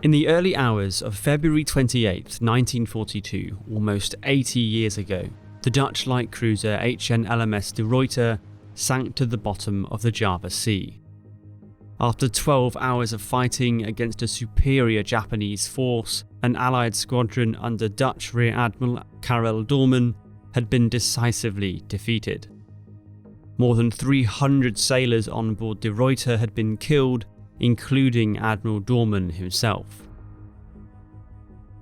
In the early hours of February 28, 1942, almost 80 years ago, the Dutch light cruiser HN LMS De Ruyter sank to the bottom of the Java Sea. After 12 hours of fighting against a superior Japanese force, an Allied squadron under Dutch Rear Admiral Karel Doorman had been decisively defeated. More than 300 sailors on board De Ruyter had been killed, including Admiral Doorman himself.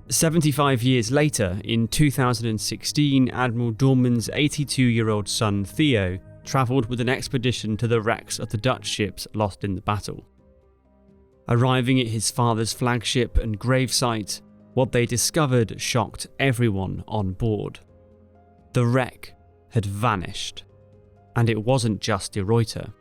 75 years later, in 2016, Admiral Doorman's 82-year-old son Theo travelled with an expedition to the wrecks of the Dutch ships lost in the battle. Arriving at his father's flagship and gravesite, what they discovered shocked everyone on board. The wreck had vanished, and it wasn't just De Ruyter.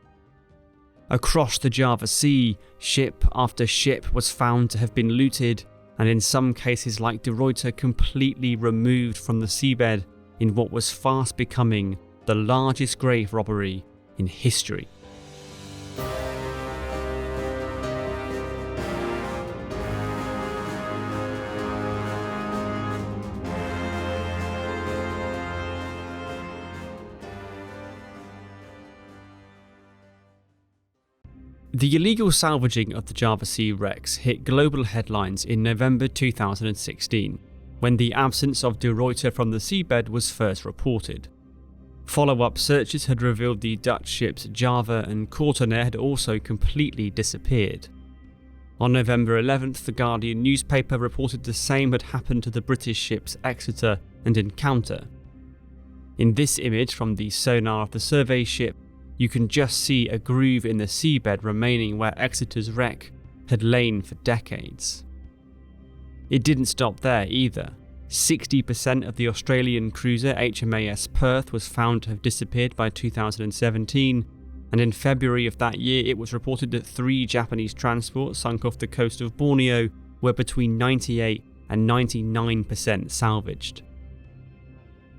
Across the Java Sea, ship after ship was found to have been looted, and in some cases like De Ruyter, completely removed from the seabed in what was fast becoming the largest grave robbery in history. The illegal salvaging of the Java Sea wrecks hit global headlines in November 2016, when the absence of De Ruyter from the seabed was first reported. Follow-up searches had revealed the Dutch ships Java and Kortenaer had also completely disappeared. On November 11th, the Guardian newspaper reported the same had happened to the British ships Exeter and Encounter. In this image from the sonar of the survey ship, you can just see a groove in the seabed remaining where Exeter's wreck had lain for decades. It didn't stop there either. 60% of the Australian cruiser HMAS Perth was found to have disappeared by 2017, and in February of that year it was reported that 3 Japanese transports sunk off the coast of Borneo were between 98 and 99% salvaged.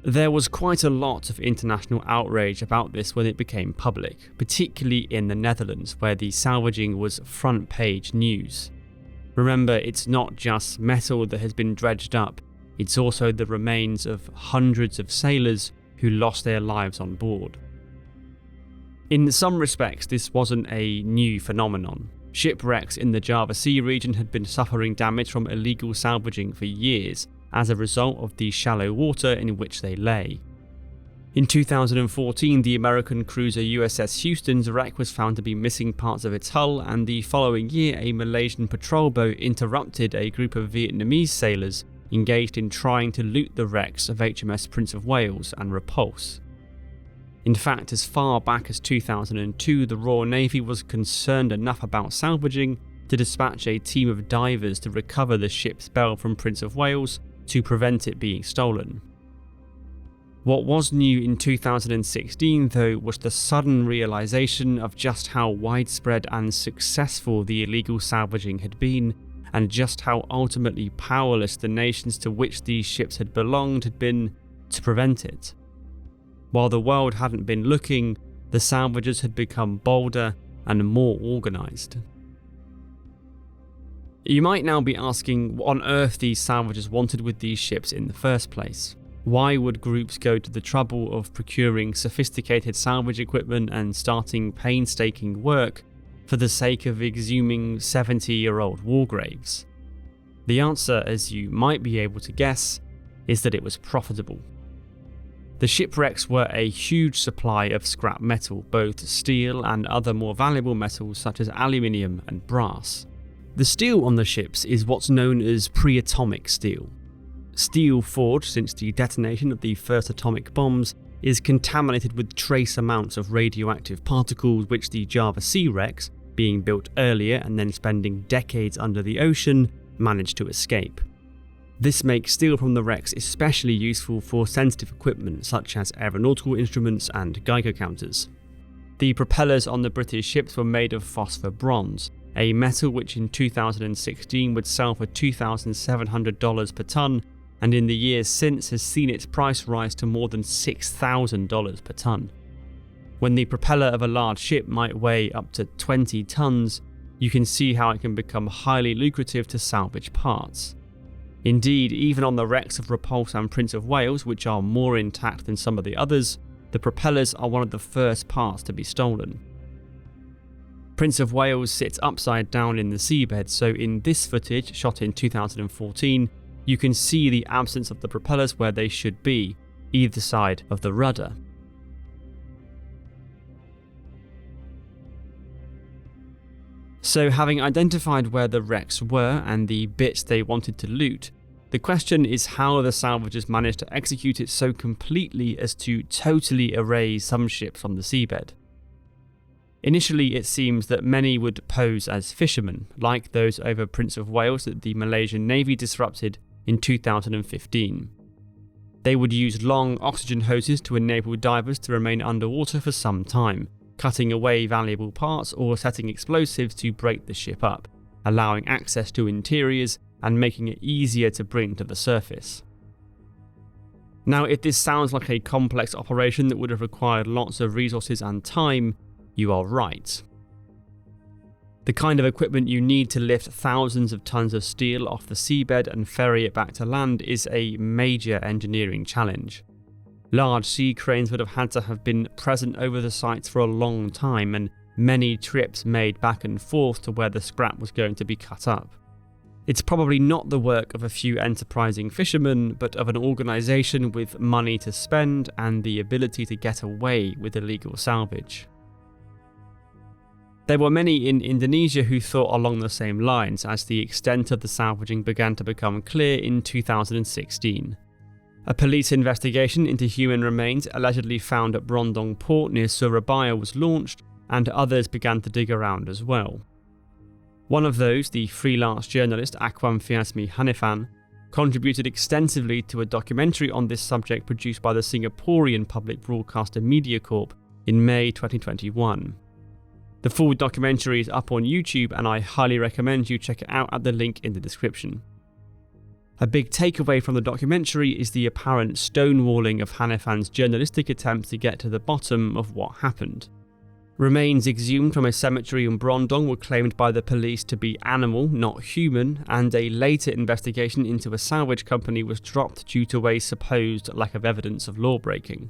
There was quite a lot of international outrage about this when it became public, particularly in the Netherlands, where the salvaging was front page news. Remember, it's not just metal that has been dredged up, it's also the remains of hundreds of sailors who lost their lives on board. In some respects, this wasn't a new phenomenon. Shipwrecks in the Java Sea region had been suffering damage from illegal salvaging for years as a result of the shallow water in which they lay. In 2014, the American cruiser USS Houston's wreck was found to be missing parts of its hull, and the following year a Malaysian patrol boat interrupted a group of Vietnamese sailors engaged in trying to loot the wrecks of HMS Prince of Wales and Repulse. In fact, as far back as 2002, the Royal Navy was concerned enough about salvaging to dispatch a team of divers to recover the ship's bell from Prince of Wales to prevent it being stolen. What was new in 2016, though, was the sudden realization of just how widespread and successful the illegal salvaging had been, and just how ultimately powerless the nations to which these ships had belonged had been to prevent it. While the world hadn't been looking, the salvagers had become bolder and more organised. You might now be asking what on earth these salvagers wanted with these ships in the first place. Why would groups go to the trouble of procuring sophisticated salvage equipment and starting painstaking work for the sake of exhuming 70-year-old war graves? The answer, as you might be able to guess, is that it was profitable. The shipwrecks were a huge supply of scrap metal, both steel and other more valuable metals such as aluminium and brass. The steel on the ships is what's known as pre-atomic steel. Steel forged since the detonation of the first atomic bombs is contaminated with trace amounts of radioactive particles which the Java Sea wrecks, being built earlier and then spending decades under the ocean, managed to escape. This makes steel from the wrecks especially useful for sensitive equipment such as aeronautical instruments and Geiger counters. The propellers on the British ships were made of phosphor bronze, a metal which in 2016 would sell for $2,700 per tonne, and in the years since has seen its price rise to more than $6,000 per tonne. When the propeller of a large ship might weigh up to 20 tonnes, you can see how it can become highly lucrative to salvage parts. Indeed, even on the wrecks of Repulse and Prince of Wales, which are more intact than some of the others, the propellers are one of the first parts to be stolen. Prince of Wales sits upside down in the seabed, so in this footage, shot in 2014, you can see the absence of the propellers where they should be, either side of the rudder. So having identified where the wrecks were and the bits they wanted to loot, the question is how the salvagers managed to execute it so completely as to totally erase some ships from the seabed. Initially, it seems that many would pose as fishermen, like those over Prince of Wales that the Malaysian Navy disrupted in 2015. They would use long oxygen hoses to enable divers to remain underwater for some time, cutting away valuable parts or setting explosives to break the ship up, allowing access to interiors and making it easier to bring to the surface. Now, if this sounds like a complex operation that would have required lots of resources and time, you are right. The kind of equipment you need to lift thousands of tons of steel off the seabed and ferry it back to land is a major engineering challenge. Large sea cranes would have had to have been present over the sites for a long time, and many trips made back and forth to where the scrap was going to be cut up. It's probably not the work of a few enterprising fishermen, but of an organisation with money to spend and the ability to get away with illegal salvage. There were many in Indonesia who thought along the same lines as the extent of the salvaging began to become clear in 2016. A police investigation into human remains allegedly found at Brondong port near Surabaya was launched, and others began to dig around as well. One of those, the freelance journalist Akwam Fiasmi Hanifan, contributed extensively to a documentary on this subject produced by the Singaporean public broadcaster MediaCorp in May 2021. The full documentary is up on YouTube, and I highly recommend you check it out at the link in the description. A big takeaway from the documentary is the apparent stonewalling of Hanifan's journalistic attempts to get to the bottom of what happened. Remains exhumed from a cemetery in Brondong were claimed by the police to be animal, not human, and a later investigation into a salvage company was dropped due to a supposed lack of evidence of law-breaking.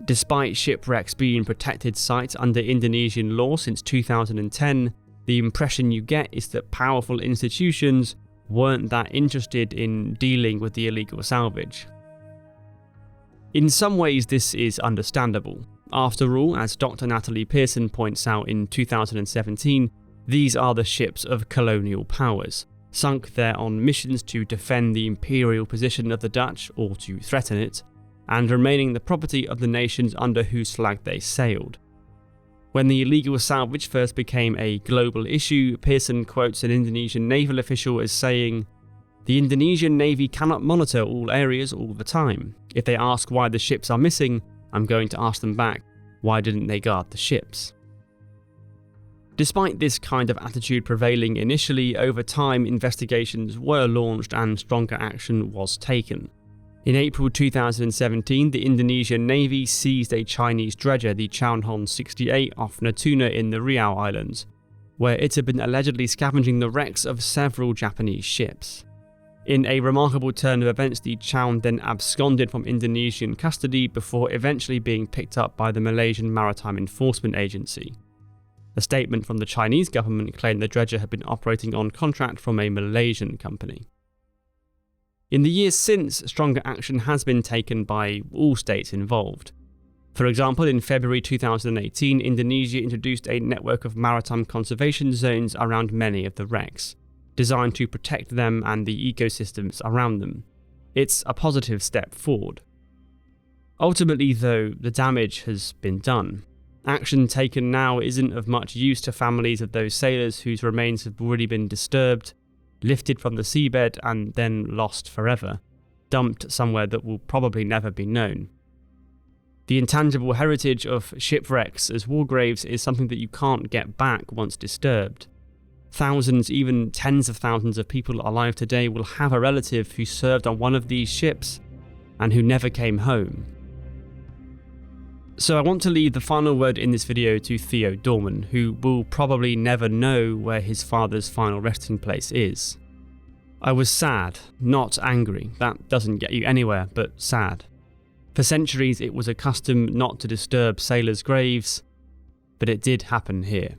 Despite shipwrecks being protected sites under Indonesian law since 2010, the impression you get is that powerful institutions weren't that interested in dealing with the illegal salvage. In some ways, this is understandable. After all, as Dr. Natalie Pearson points out in 2017, these are the ships of colonial powers, sunk there on missions to defend the imperial position of the Dutch or to threaten it, and remaining the property of the nations under whose flag they sailed. When the illegal salvage first became a global issue, Pearson quotes an Indonesian naval official as saying, "The Indonesian Navy cannot monitor all areas all the time. If they ask why the ships are missing, I'm going to ask them back, why didn't they guard the ships?" Despite this kind of attitude prevailing initially, over time investigations were launched and stronger action was taken. In April 2017, the Indonesian Navy seized a Chinese dredger, the Chaunhon 68, off Natuna in the Riau Islands, where it had been allegedly scavenging the wrecks of several Japanese ships. In a remarkable turn of events, the Chaun then absconded from Indonesian custody before eventually being picked up by the Malaysian Maritime Enforcement Agency. A statement from the Chinese government claimed the dredger had been operating on contract from a Malaysian company. In the years since, stronger action has been taken by all states involved. For example, in February 2018, Indonesia introduced a network of maritime conservation zones around many of the wrecks, designed to protect them and the ecosystems around them. It's a positive step forward. Ultimately, though, the damage has been done. Action taken now isn't of much use to families of those sailors whose remains have already been disturbed, lifted from the seabed and then lost forever, dumped somewhere that will probably never be known. The intangible heritage of shipwrecks as war graves is something that you can't get back once disturbed. Thousands, even tens of thousands of people alive today will have a relative who served on one of these ships and who never came home. So I want to leave the final word in this video to Theo Dorman, who will probably never know where his father's final resting place is. I was sad, not angry. That doesn't get you anywhere, but sad. For centuries it was a custom not to disturb sailors' graves, but it did happen here.